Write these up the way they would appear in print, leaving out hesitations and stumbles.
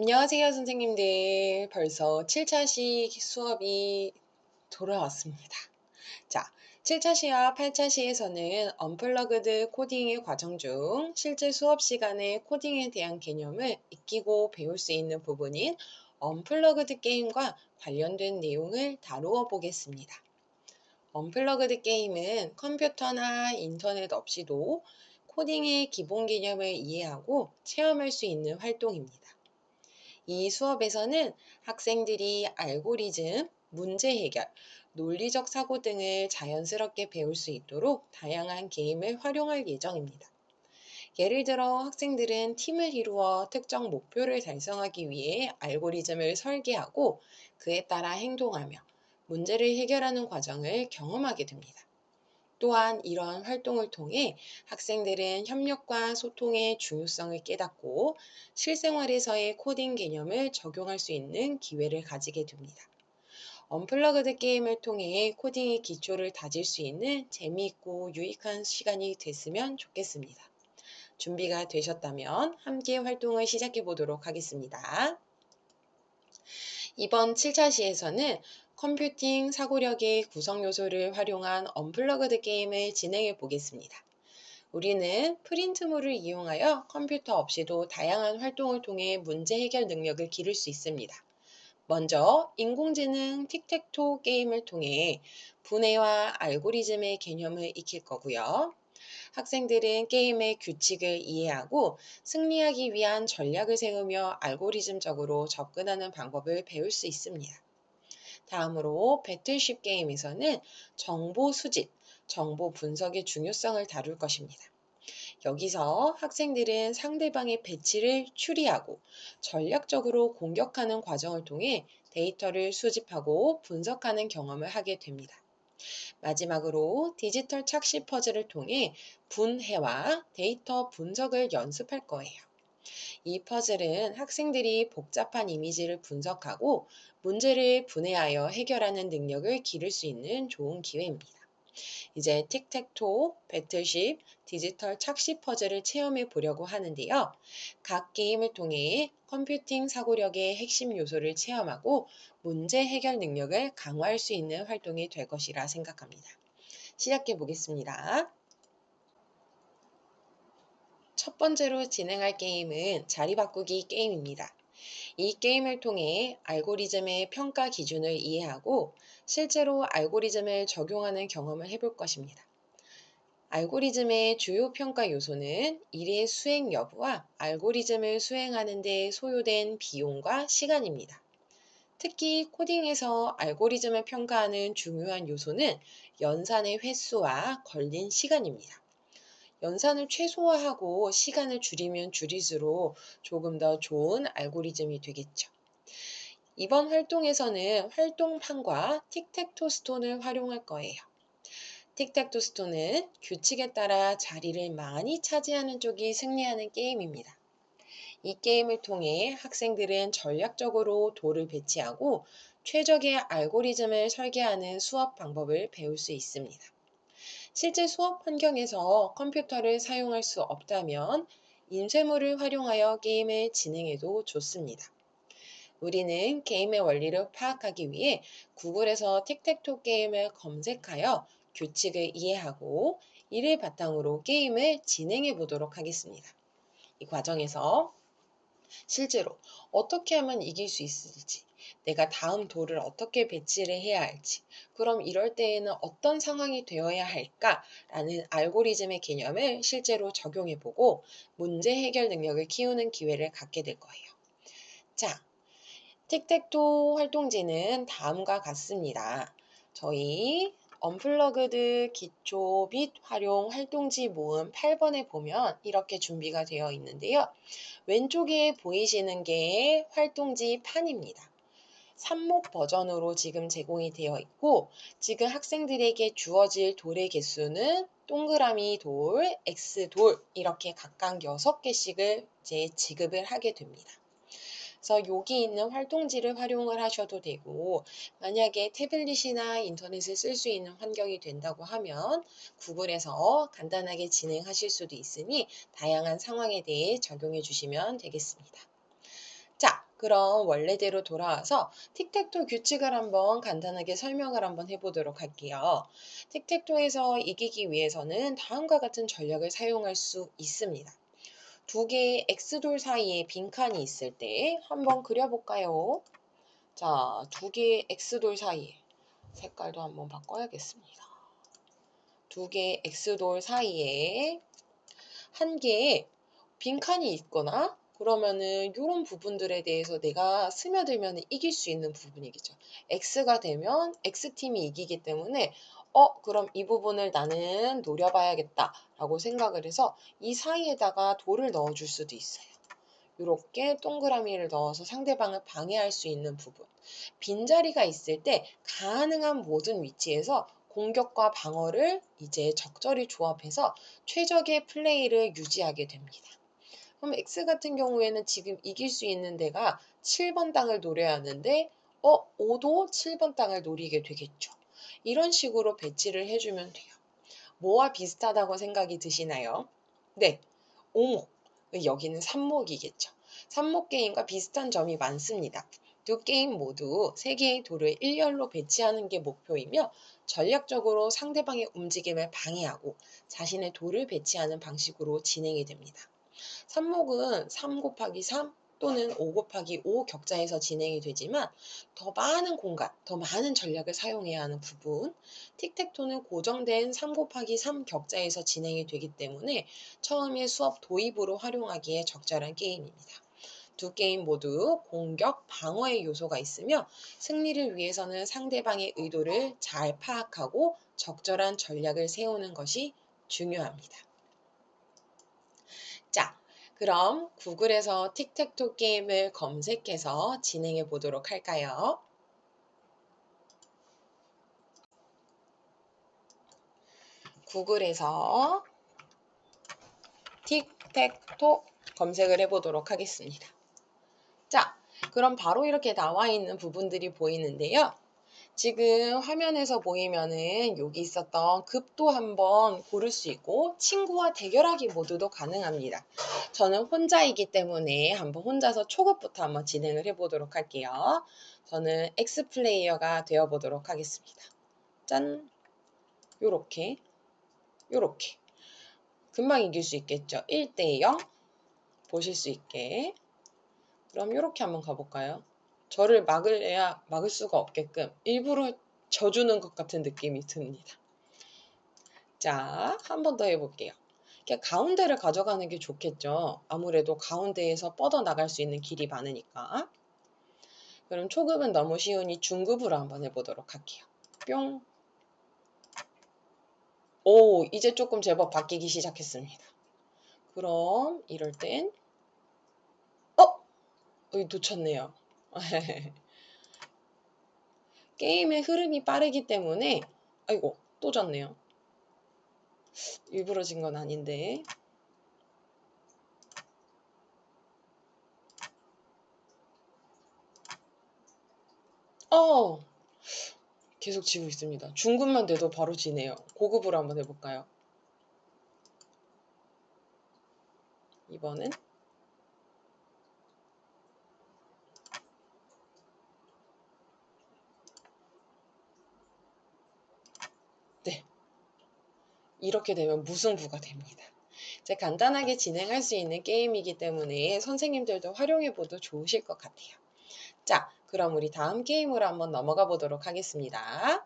안녕하세요, 선생님들. 벌써 7차시 수업이 돌아왔습니다. 자, 7차시와 8차시에서는 언플러그드 코딩의 과정 중 실제 수업 시간에 코딩에 대한 개념을 익히고 배울 수 있는 부분인 언플러그드 게임과 관련된 내용을 다루어 보겠습니다. 언플러그드 게임은 컴퓨터나 인터넷 없이도 코딩의 기본 개념을 이해하고 체험할 수 있는 활동입니다. 이 수업에서는 학생들이 알고리즘, 문제 해결, 논리적 사고 등을 자연스럽게 배울 수 있도록 다양한 게임을 활용할 예정입니다. 예를 들어 학생들은 팀을 이루어 특정 목표를 달성하기 위해 알고리즘을 설계하고 그에 따라 행동하며 문제를 해결하는 과정을 경험하게 됩니다. 또한 이러한 활동을 통해 학생들은 협력과 소통의 중요성을 깨닫고 실생활에서의 코딩 개념을 적용할 수 있는 기회를 가지게 됩니다. 언플러그드 게임을 통해 코딩의 기초를 다질 수 있는 재미있고 유익한 시간이 됐으면 좋겠습니다. 준비가 되셨다면 함께 활동을 시작해 보도록 하겠습니다. 이번 7차시에서는 컴퓨팅 사고력의 구성 요소를 활용한 언플러그드 게임을 진행해 보겠습니다. 우리는 프린트물을 이용하여 컴퓨터 없이도 다양한 활동을 통해 문제 해결 능력을 기를 수 있습니다. 먼저 인공지능 틱택토 게임을 통해 분해와 알고리즘의 개념을 익힐 거고요. 학생들은 게임의 규칙을 이해하고 승리하기 위한 전략을 세우며 알고리즘적으로 접근하는 방법을 배울 수 있습니다. 다음으로 배틀쉽 게임에서는 정보 수집, 정보 분석의 중요성을 다룰 것입니다. 여기서 학생들은 상대방의 배치를 추리하고 전략적으로 공격하는 과정을 통해 데이터를 수집하고 분석하는 경험을 하게 됩니다. 마지막으로 디지털 착시 퍼즐을 통해 분해와 데이터 분석을 연습할 거예요. 이 퍼즐은 학생들이 복잡한 이미지를 분석하고 문제를 분해하여 해결하는 능력을 기를 수 있는 좋은 기회입니다. 이제 틱택토, 배틀쉽, 디지털 착시 퍼즐을 체험해 보려고 하는데요. 각 게임을 통해 컴퓨팅 사고력의 핵심 요소를 체험하고 문제 해결 능력을 강화할 수 있는 활동이 될 것이라 생각합니다. 시작해 보겠습니다. 첫 번째로 진행할 게임은 자리 바꾸기 게임입니다. 이 게임을 통해 알고리즘의 평가 기준을 이해하고 실제로 알고리즘을 적용하는 경험을 해볼 것입니다. 알고리즘의 주요 평가 요소는 일의 수행 여부와 알고리즘을 수행하는 데 소요된 비용과 시간입니다. 특히 코딩에서 알고리즘을 평가하는 중요한 요소는 연산의 횟수와 걸린 시간입니다. 연산을 최소화하고 시간을 줄이면 줄일수록 조금 더 좋은 알고리즘이 되겠죠. 이번 활동에서는 활동판과 틱택토 스톤을 활용할 거예요. 틱택토 스톤은 규칙에 따라 자리를 많이 차지하는 쪽이 승리하는 게임입니다. 이 게임을 통해 학생들은 전략적으로 돌을 배치하고 최적의 알고리즘을 설계하는 수업 방법을 배울 수 있습니다. 실제 수업 환경에서 컴퓨터를 사용할 수 없다면 인쇄물을 활용하여 게임을 진행해도 좋습니다. 우리는 게임의 원리를 파악하기 위해 구글에서 틱택토 게임을 검색하여 규칙을 이해하고 이를 바탕으로 게임을 진행해 보도록 하겠습니다. 이 과정에서 실제로 어떻게 하면 이길 수 있을지, 내가 다음 돌을 어떻게 배치를 해야 할지, 그럼 이럴 때에는 어떤 상황이 되어야 할까라는 알고리즘의 개념을 실제로 적용해 보고 문제 해결 능력을 키우는 기회를 갖게 될 거예요. 자, 틱택토 활동지는 다음과 같습니다. 저희 언플러그드 기초 및 활용 활동지 모음 8번에 보면 이렇게 준비가 되어 있는데요. 왼쪽에 보이시는 게 활동지 판입니다. 3목 버전으로 지금 제공이 되어 있고 지금 학생들에게 주어질 돌의 개수는 동그라미 돌, X돌 이렇게 각각 6개씩을 이제 지급을 하게 됩니다. 그래서 여기 있는 활동지를 활용을 하셔도 되고 만약에 태블릿이나 인터넷을 쓸 수 있는 환경이 된다고 하면 구글에서 간단하게 진행하실 수도 있으니 다양한 상황에 대해 적용해 주시면 되겠습니다. 자, 그럼 원래대로 돌아와서 틱택토 규칙을 한번 간단하게 설명을 한번 해보도록 할게요. 틱택토에서 이기기 위해서는 다음과 같은 전략을 사용할 수 있습니다. 두 개의 X돌 사이에 빈칸이 있을 때 한번 그려볼까요? 자, 두 개의 X돌 사이에 색깔도 한번 바꿔야겠습니다. 두 개의 X돌 사이에 한 개의 빈칸이 있거나 그러면은 이런 부분들에 대해서 내가 스며들면 이길 수 있는 부분이겠죠. X가 되면 X팀이 이기기 때문에 그럼 이 부분을 나는 노려봐야겠다 라고 생각을 해서 이 사이에다가 돌을 넣어줄 수도 있어요. 이렇게 동그라미를 넣어서 상대방을 방해할 수 있는 부분. 빈자리가 있을 때 가능한 모든 위치에서 공격과 방어를 이제 적절히 조합해서 최적의 플레이를 유지하게 됩니다. 그럼 X 같은 경우에는 지금 이길 수 있는 데가 7번 땅을 노려야 하는데 5도 7번 땅을 노리게 되겠죠. 이런 식으로 배치를 해주면 돼요. 뭐와 비슷하다고 생각이 드시나요? 네, 오목. 여기는 삽목이겠죠. 삽목 게임과 비슷한 점이 많습니다. 두 게임 모두 3개의 돌을 일렬로 배치하는 게 목표이며 전략적으로 상대방의 움직임을 방해하고 자신의 돌을 배치하는 방식으로 진행이 됩니다. 삽목은 3 곱하기 3 또는 5 곱하기 5 격자에서 진행이 되지만 더 많은 공간, 더 많은 전략을 사용해야 하는 부분, 틱택토는 고정된 3 곱하기 3 격자에서 진행이 되기 때문에 처음에 수업 도입으로 활용하기에 적절한 게임입니다. 두 게임 모두 공격, 방어의 요소가 있으며 승리를 위해서는 상대방의 의도를 잘 파악하고 적절한 전략을 세우는 것이 중요합니다. 자, 그럼 구글에서 틱택토 게임을 검색해서 진행해 보도록 할까요? 구글에서 틱택토 검색을 해보도록 하겠습니다. 자, 그럼 바로 이렇게 나와 있는 부분들이 보이는데요. 지금 화면에서 보이면은 여기 있었던 급도 한번 고를 수 있고 친구와 대결하기 모드도 가능합니다. 저는 혼자이기 때문에 한번 혼자서 초급부터 한번 진행을 해보도록 할게요. 저는 X 플레이어가 되어보도록 하겠습니다. 짠! 요렇게 요렇게 금방 이길 수 있겠죠. 1대 0 보실 수 있게. 그럼 요렇게 한번 가볼까요? 저를 막으려야 막을 수가 없게끔 일부러 져주는 것 같은 느낌이 듭니다. 자, 한 번 더 해볼게요. 가운데를 가져가는 게 좋겠죠. 아무래도 가운데에서 뻗어나갈 수 있는 길이 많으니까. 그럼 초급은 너무 쉬우니 중급으로 한번 해보도록 할게요. 뿅. 오, 이제 조금 제법 바뀌기 시작했습니다. 그럼 이럴 땐 여기 놓쳤네요. 게임의 흐름이 빠르기 때문에 아이고 또 졌네요. 일부러 진 건 아닌데. 계속 지고 있습니다. 중급만 돼도 바로 지네요. 고급으로 한번 해볼까요? 이번엔 네, 이렇게 되면 무승부가 됩니다. 이제 간단하게 진행할 수 있는 게임이기 때문에 선생님들도 활용해봐도 좋으실 것 같아요. 자, 그럼 우리 다음 게임으로 한번 넘어가 보도록 하겠습니다.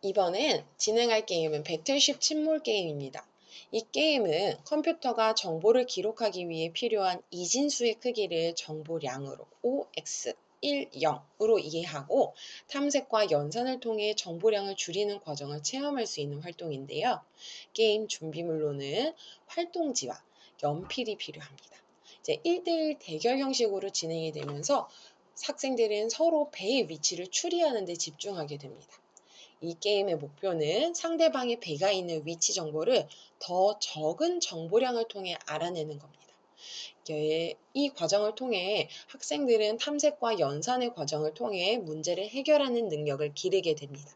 이번엔 진행할 게임은 배틀쉽 침몰 게임입니다. 이 게임은 컴퓨터가 정보를 기록하기 위해 필요한 이진수의 크기를 정보량으로 OX 1, 0으로 이해하고 탐색과 연산을 통해 정보량을 줄이는 과정을 체험할 수 있는 활동인데요. 게임 준비물로는 활동지와 연필이 필요합니다. 이제 1대1 대결 형식으로 진행이 되면서 학생들은 서로 배의 위치를 추리하는 데 집중하게 됩니다. 이 게임의 목표는 상대방의 배가 있는 위치 정보를 더 적은 정보량을 통해 알아내는 겁니다. 이 과정을 통해 학생들은 탐색과 연산의 과정을 통해 문제를 해결하는 능력을 기르게 됩니다.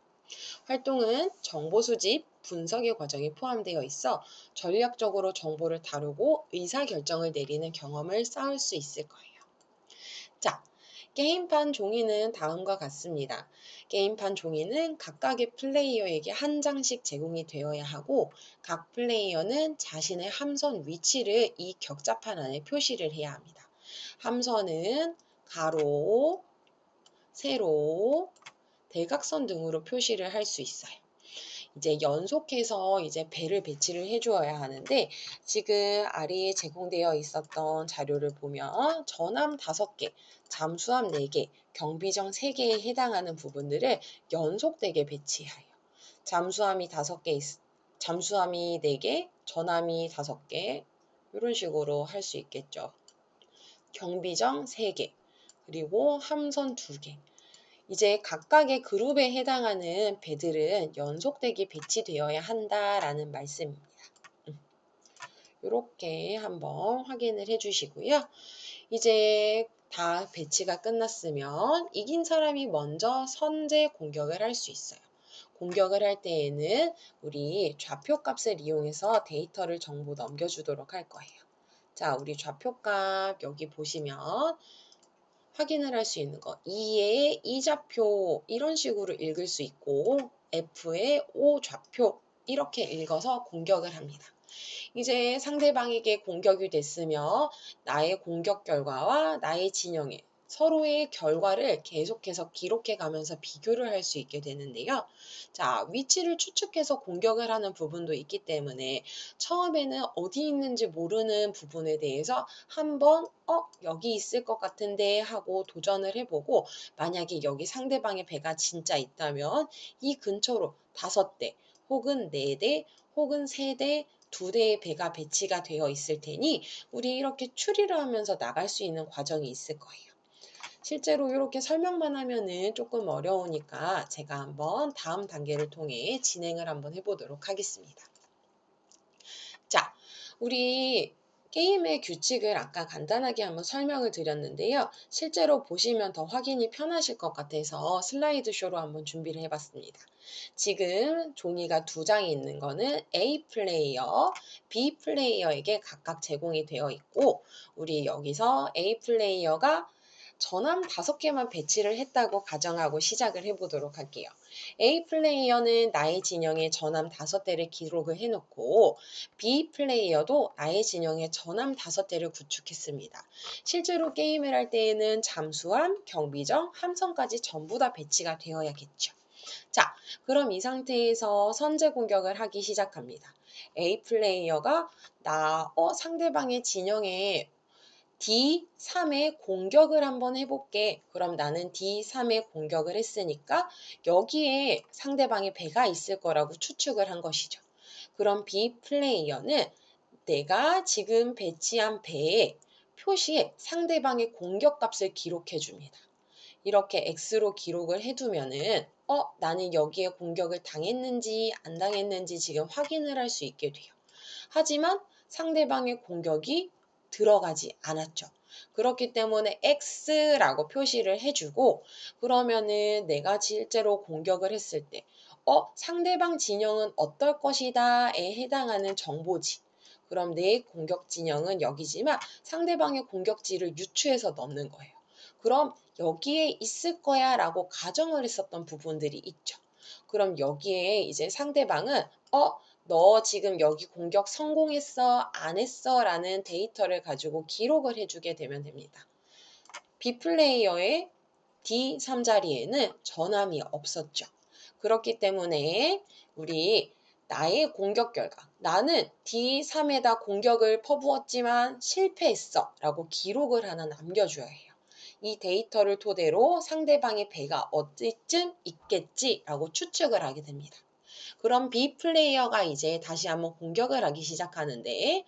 활동은 정보 수집, 분석의 과정이 포함되어 있어 전략적으로 정보를 다루고 의사결정을 내리는 경험을 쌓을 수 있을 거예요. 자, 게임판 종이는 다음과 같습니다. 게임판 종이는 각각의 플레이어에게 한 장씩 제공이 되어야 하고 각 플레이어는 자신의 함선 위치를 이 격자판 안에 표시를 해야 합니다. 함선은 가로, 세로, 대각선 등으로 표시를 할 수 있어요. 이제 연속해서 이제 배를 배치를 해주어야 하는데 지금 아래에 제공되어 있었던 자료를 보면 전함 5개, 잠수함 4개, 경비정 3개에 해당하는 부분들을 연속되게 배치해요. 잠수함이 5개, 잠수함이 4개, 전함이 5개 이런 식으로 할 수 있겠죠. 경비정 3개, 그리고 함선 2개. 이제 각각의 그룹에 해당하는 배들은 연속되게 배치되어야 한다라는 말씀입니다. 이렇게 한번 확인을 해주시고요. 이제 다 배치가 끝났으면 이긴 사람이 먼저 선제 공격을 할 수 있어요. 공격을 할 때에는 우리 좌표값을 이용해서 데이터를 전부 넘겨주도록 할 거예요. 자, 우리 좌표값 여기 보시면 확인을 할 수 있는 거 2의 2좌표 이런 식으로 읽을 수 있고 F의 5좌표 이렇게 읽어서 공격을 합니다. 이제 상대방에게 공격이 됐으며 나의 공격 결과와 나의 진영의 서로의 결과를 계속해서 기록해 가면서 비교를 할 수 있게 되는데요. 자, 위치를 추측해서 공격을 하는 부분도 있기 때문에 처음에는 어디 있는지 모르는 부분에 대해서 한번 여기 있을 것 같은데 하고 도전을 해보고 만약에 여기 상대방의 배가 진짜 있다면 이 근처로 5대 혹은 4대 혹은 3대 2대의 배가 배치가 되어 있을 테니 우리 이렇게 추리를 하면서 나갈 수 있는 과정이 있을 거예요. 실제로 이렇게 설명만 하면은 조금 어려우니까 제가 한번 다음 단계를 통해 진행을 한번 해보도록 하겠습니다. 자, 우리 게임의 규칙을 아까 간단하게 한번 설명을 드렸는데요. 실제로 보시면 더 확인이 편하실 것 같아서 슬라이드 쇼로 한번 준비를 해봤습니다. 지금 종이가 2장이 있는 거는 A 플레이어, B 플레이어에게 각각 제공이 되어 있고 우리 여기서 A 플레이어가 전함 5개만 배치를 했다고 가정하고 시작을 해보도록 할게요. A 플레이어는 나의 진영에 전함 5대를 기록을 해놓고 B 플레이어도 나의 진영에 전함 5대를 구축했습니다. 실제로 게임을 할 때에는 잠수함, 경비정, 함선까지 전부 다 배치가 되어야겠죠. 자, 그럼 이 상태에서 선제 공격을 하기 시작합니다. A 플레이어가 상대방의 진영에 D3의 공격을 한번 해볼게. 그럼 나는 D3의 공격을 했으니까 여기에 상대방의 배가 있을 거라고 추측을 한 것이죠. 그럼 B 플레이어는 내가 지금 배치한 배의 표시에 상대방의 공격값을 기록해 줍니다. 이렇게 X로 기록을 해두면은 나는 여기에 공격을 당했는지 안 당했는지 지금 확인을 할 수 있게 돼요. 하지만 상대방의 공격이 들어가지 않았죠. 그렇기 때문에 X라고 표시를 해주고 그러면은 내가 실제로 공격을 했을 때 상대방 진영은 어떨 것이다에 해당하는 정보지. 그럼 내 공격 진영은 여기지만 상대방의 공격지를 유추해서 넣는 거예요. 그럼 여기에 있을 거야 라고 가정을 했었던 부분들이 있죠. 그럼 여기에 이제 상대방은 너 지금 여기 공격 성공했어, 안 했어 라는 데이터를 가지고 기록을 해주게 되면 됩니다. B 플레이어의 D3자리에는 전함이 없었죠. 그렇기 때문에 우리 나의 공격 결과, 나는 D3에다 공격을 퍼부었지만 실패했어 라고 기록을 하나 남겨줘야 해요. 이 데이터를 토대로 상대방의 배가 어디쯤 있겠지 라고 추측을 하게 됩니다. 그럼 B 플레이어가 이제 다시 한번 공격을 하기 시작하는데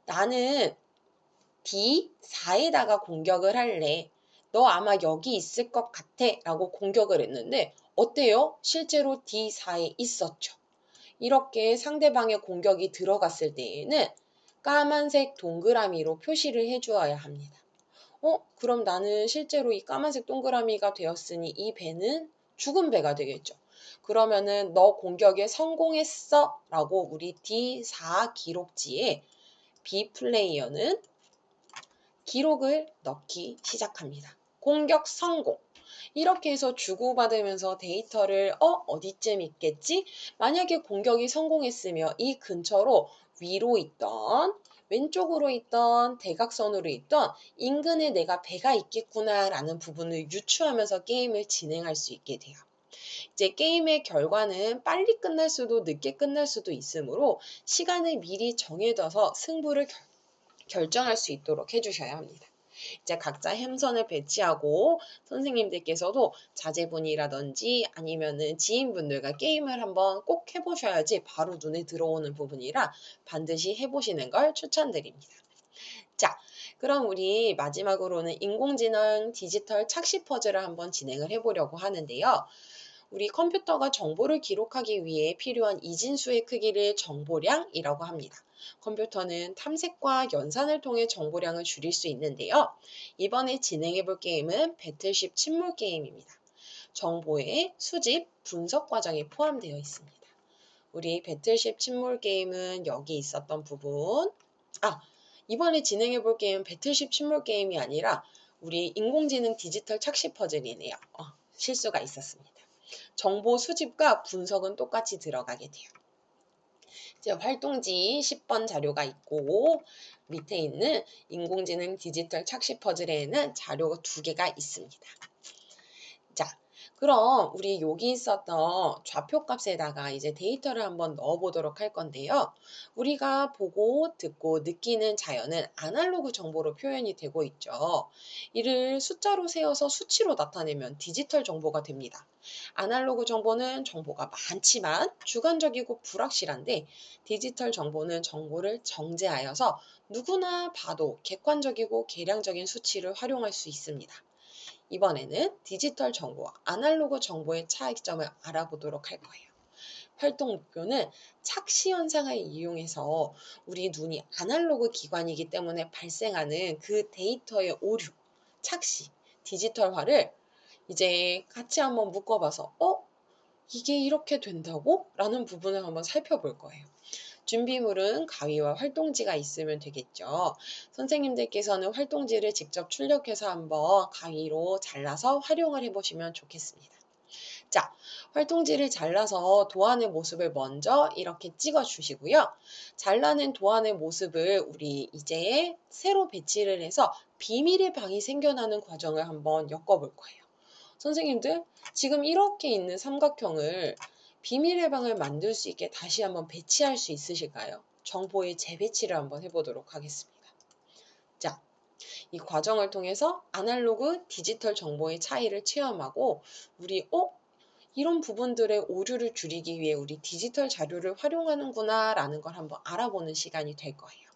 나는 D4에다가 공격을 할래. 너 아마 여기 있을 것 같아 라고 공격을 했는데 어때요? 실제로 D4에 있었죠. 이렇게 상대방의 공격이 들어갔을 때에는 까만색 동그라미로 표시를 해주어야 합니다. 그럼 나는 실제로 이 까만색 동그라미가 되었으니 이 배는 죽은 배가 되겠죠. 그러면은 너 공격에 성공했어 라고 우리 D4 기록지에 B 플레이어는 기록을 넣기 시작합니다. 공격 성공. 이렇게 해서 주고받으면서 데이터를 어디쯤 있겠지? 만약에 공격이 성공했으며 이 근처로 위로 있던 왼쪽으로 있던 대각선으로 있던 인근에 내가 배가 있겠구나라는 부분을 유추하면서 게임을 진행할 수 있게 돼요. 이제 게임의 결과는 빨리 끝날 수도 늦게 끝날 수도 있으므로 시간을 미리 정해둬서 승부를 결정할 수 있도록 해주셔야 합니다. 이제 각자 함선을 배치하고 선생님들께서도 자제분이라든지 아니면은 지인분들과 게임을 한번 꼭 해보셔야지 바로 눈에 들어오는 부분이라 반드시 해보시는 걸 추천드립니다. 자, 그럼 우리 마지막으로는 인공지능 디지털 착시 퍼즐을 한번 진행을 해보려고 하는데요. 우리 컴퓨터가 정보를 기록하기 위해 필요한 이진수의 크기를 정보량이라고 합니다. 컴퓨터는 탐색과 연산을 통해 정보량을 줄일 수 있는데요. 이번에 진행해 볼 게임은 배틀쉽 침몰 게임입니다. 정보의 수집, 분석 과정이 포함되어 있습니다. 우리 배틀쉽 침몰 게임은 여기 있었던 부분. 이번에 진행해 볼 게임은 배틀쉽 침몰 게임이 아니라 우리 인공지능 디지털 착시 퍼즐이네요. 실수가 있었습니다. 정보 수집과 분석은 똑같이 들어가게 돼요. 이제 활동지 10번 자료가 있고 밑에 있는 인공지능 디지털 착시 퍼즐에는 자료가 2개가 있습니다. 자, 그럼 우리 여기 있었던 좌표값에다가 이제 데이터를 한번 넣어보도록 할 건데요. 우리가 보고 듣고 느끼는 자연은 아날로그 정보로 표현이 되고 있죠. 이를 숫자로 세워서 수치로 나타내면 디지털 정보가 됩니다. 아날로그 정보는 정보가 많지만 주관적이고 불확실한데 디지털 정보는 정보를 정제하여서 누구나 봐도 객관적이고 계량적인 수치를 활용할 수 있습니다. 이번에는 디지털 정보와 아날로그 정보의 차이점을 알아보도록 할 거예요. 활동 목표는 착시 현상을 이용해서 우리 눈이 아날로그 기관이기 때문에 발생하는 그 데이터의 오류, 착시, 디지털화를 이제 같이 한번 묶어봐서 이게 이렇게 된다고? 라는 부분을 한번 살펴볼 거예요. 준비물은 가위와 활동지가 있으면 되겠죠. 선생님들께서는 활동지를 직접 출력해서 한번 가위로 잘라서 활용을 해보시면 좋겠습니다. 자, 활동지를 잘라서 도안의 모습을 먼저 이렇게 찍어 주시고요. 잘라낸 도안의 모습을 우리 이제 새로 배치를 해서 비밀의 방이 생겨나는 과정을 한번 엮어볼 거예요. 선생님들, 지금 이렇게 있는 삼각형을 비밀의 방을 만들 수 있게 다시 한번 배치할 수 있으실까요? 정보의 재배치를 한번 해보도록 하겠습니다. 자, 이 과정을 통해서 아날로그, 디지털 정보의 차이를 체험하고 우리 이런 부분들의 오류를 줄이기 위해 우리 디지털 자료를 활용하는구나 라는 걸 한번 알아보는 시간이 될 거예요.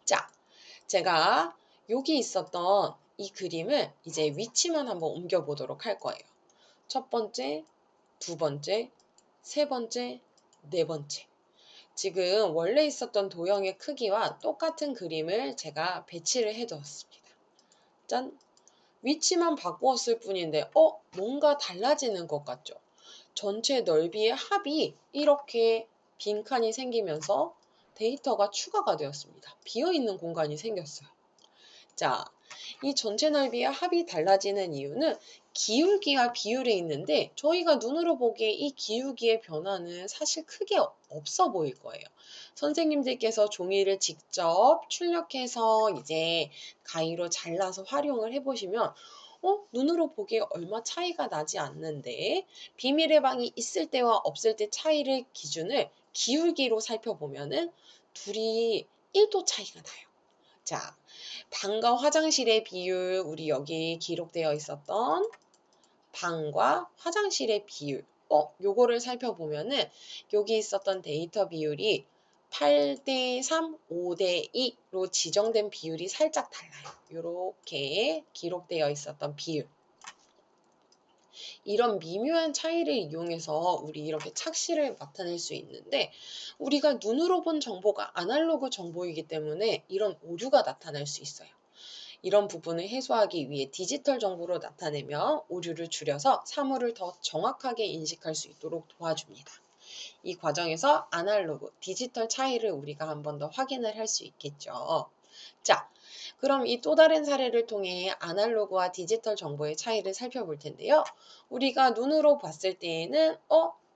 자, 제가 여기 있었던 이 그림을 이제 위치만 한번 옮겨보도록 할 거예요. 첫 번째, 두 번째, 세 번째, 네 번째. 지금 원래 있었던 도형의 크기와 똑같은 그림을 제가 배치를 해두었습니다. 짠! 위치만 바꾸었을 뿐인데 뭔가 달라지는 것 같죠? 전체 넓이의 합이 이렇게 빈칸이 생기면서 데이터가 추가가 되었습니다. 비어있는 공간이 생겼어요. 자, 이 전체 넓이의 합이 달라지는 이유는 기울기와 비율에 있는데 저희가 눈으로 보기에 이 기울기의 변화는 사실 크게 없어 보일 거예요. 선생님들께서 종이를 직접 출력해서 이제 가위로 잘라서 활용을 해보시면 눈으로 보기에 얼마 차이가 나지 않는데 비밀의 방이 있을 때와 없을 때 차이를 기준을 기울기로 살펴보면은 둘이 1도 차이가 나요. 자, 방과 화장실의 비율, 우리 여기 기록되어 있었던 방과 화장실의 비율. 요거를 살펴보면은 여기 있었던 데이터 비율이 8대 3, 5대 2로 지정된 비율이 살짝 달라요. 요렇게 기록되어 있었던 비율. 이런 미묘한 차이를 이용해서 우리 이렇게 착시를 나타낼 수 있는데 우리가 눈으로 본 정보가 아날로그 정보이기 때문에 이런 오류가 나타날 수 있어요. 이런 부분을 해소하기 위해 디지털 정보로 나타내며 오류를 줄여서 사물을 더 정확하게 인식할 수 있도록 도와줍니다. 이 과정에서 아날로그, 디지털 차이를 우리가 한 번 더 확인을 할 수 있겠죠. 자, 그럼 이 또 다른 사례를 통해 아날로그와 디지털 정보의 차이를 살펴볼 텐데요. 우리가 눈으로 봤을 때에는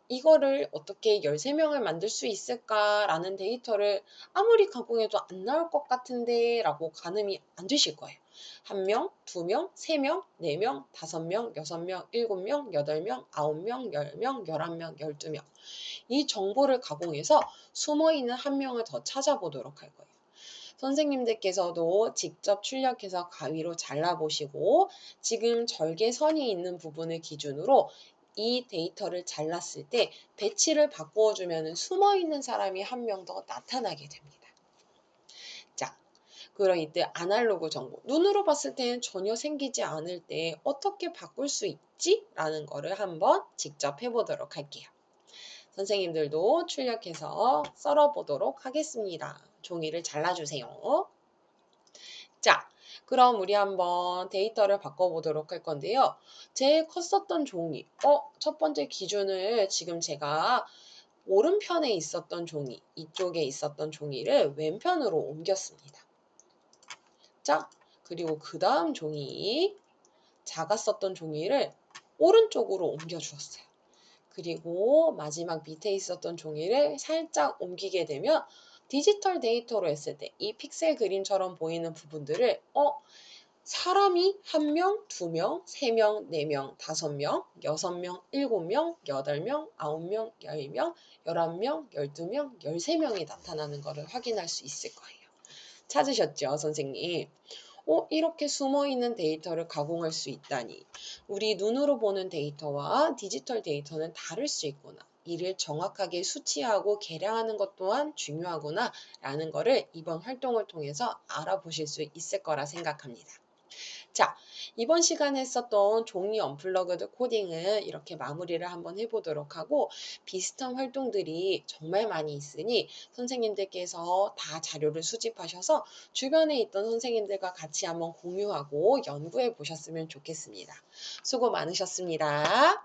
이거를 어떻게 13명을 만들 수 있을까라는 데이터를 아무리 가공해도 안 나올 것 같은데 라고 가늠이 안 되실 거예요. 1명, 2명, 3명, 4명, 5명, 6명, 7명, 8명, 9명, 10명, 11명, 12명. 이 정보를 가공해서 숨어있는 1명을 더 찾아보도록 할 거예요. 선생님들께서도 직접 출력해서 가위로 잘라보시고 지금 절개선이 있는 부분을 기준으로 이 데이터를 잘랐을 때 배치를 바꾸어 주면 숨어있는 사람이 1명 더 나타나게 됩니다. 자, 그럼 이때 아날로그 정보, 눈으로 봤을 때는 전혀 생기지 않을 때 어떻게 바꿀 수 있지? 라는 거를 한번 직접 해보도록 할게요. 선생님들도 출력해서 썰어보도록 하겠습니다. 종이를 잘라주세요. 자, 그럼 우리 한번 데이터를 바꿔보도록 할 건데요. 제일 컸었던 종이, 첫 번째 기준을 지금 제가 오른편에 있었던 종이, 이쪽에 있었던 종이를 왼편으로 옮겼습니다. 자, 그리고 그 다음 종이, 작았었던 종이를 오른쪽으로 옮겨주었어요. 그리고 마지막 밑에 있었던 종이를 살짝 옮기게 되면 디지털 데이터로 했을 때 이 픽셀 그림처럼 보이는 부분들을 사람이 1명, 2명, 3명, 4명, 5명, 6명, 7명, 8명, 9명, 10명, 11명, 12명, 13명이 나타나는 것을 확인할 수 있을 거예요. 찾으셨죠, 선생님? 이렇게 숨어있는 데이터를 가공할 수 있다니. 우리 눈으로 보는 데이터와 디지털 데이터는 다를 수 있구나. 이를 정확하게 수치하고 계량하는 것 또한 중요하구나 라는 거를 이번 활동을 통해서 알아보실 수 있을 거라 생각합니다. 자, 이번 시간에 했었던 종이 언플러그드 코딩은 이렇게 마무리를 한번 해보도록 하고 비슷한 활동들이 정말 많이 있으니 선생님들께서 다 자료를 수집하셔서 주변에 있던 선생님들과 같이 한번 공유하고 연구해 보셨으면 좋겠습니다. 수고 많으셨습니다.